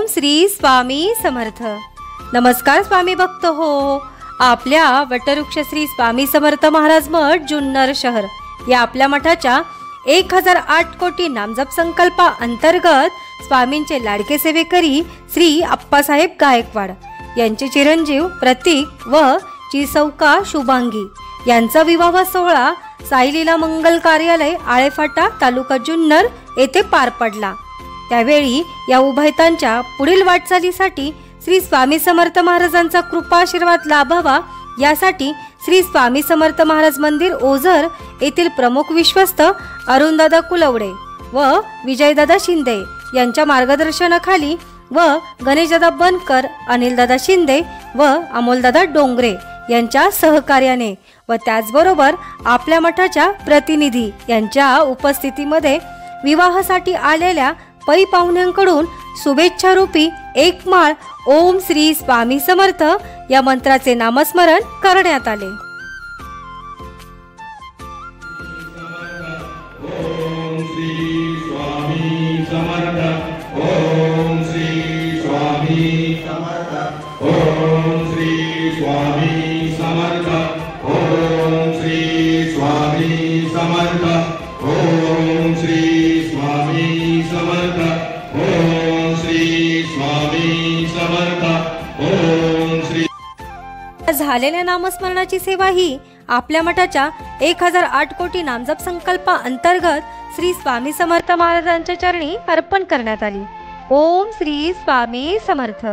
ओम श्री स्वामी समर्थ। नमस्कार स्वामी भक्त हो। आपल्या वटवृक्ष श्री स्वामी समर्थ महाराज मठ जुन्नर शहर या आपल्या मठाच्या 1008 कोटी नामजप संकल्पा अंतर्गत स्वामींचे लाडके सेवेकरी श्री अप्पासाहेब गायकवाड यांचे चिरंजीव प्रतीक व चिसौका शुभांगी यांचा विवाह सोहळा साईलीला मंगल कार्यालय आळेफाटा तालुका जुन्नर येथे पार पडला। त्यावेळी या उभयतांच्या पुढील वाटचालीसाठी श्री स्वामी समर्थ महाराजांचा कृपा आशीर्वाद लाभावा यासाठी श्री स्वामी समर्थ महाराज मंदिर ओझर येथील प्रमुख विश्वस्त अरुणदादा कुलवडे व विजयदादा शिंदे यांच्या मार्गदर्शनाखाली व गणेशदादा बनकर, अनिलदादा शिंदे व अमोलदादा डोंगरे यांच्या सहकार्याने व त्याचबरोबर आपल्या मठाच्या प्रतिनिधी यांच्या उपस्थितीमध्ये विवाहासाठी आलेल्या पै पाहुण्यांकडून शुभेच्छारूपी एक माळ ओम श्री स्वामी समर्थ या मंत्राचे नामस्मरण करण्यात आले। ओम श्री स्वामी समर्थ, ओम श्री स्वामी समर्थ, ओम श्री स्वामी समर्थ, ओम श्री स्वामी समर्थ, ओम श्री स्वामी समर्थ, ओम श्री स्वामी समर्थ, ओम श्री। झालेल्या नामस्मरणाची सेवा ही आपल्या मठाच्या 1008 कोटी नामजप संकल्पा अंतर्गत श्री स्वामी समर्थ महाराजांच्या चरणी अर्पण करण्यात आली। ओम श्री स्वामी समर्थ।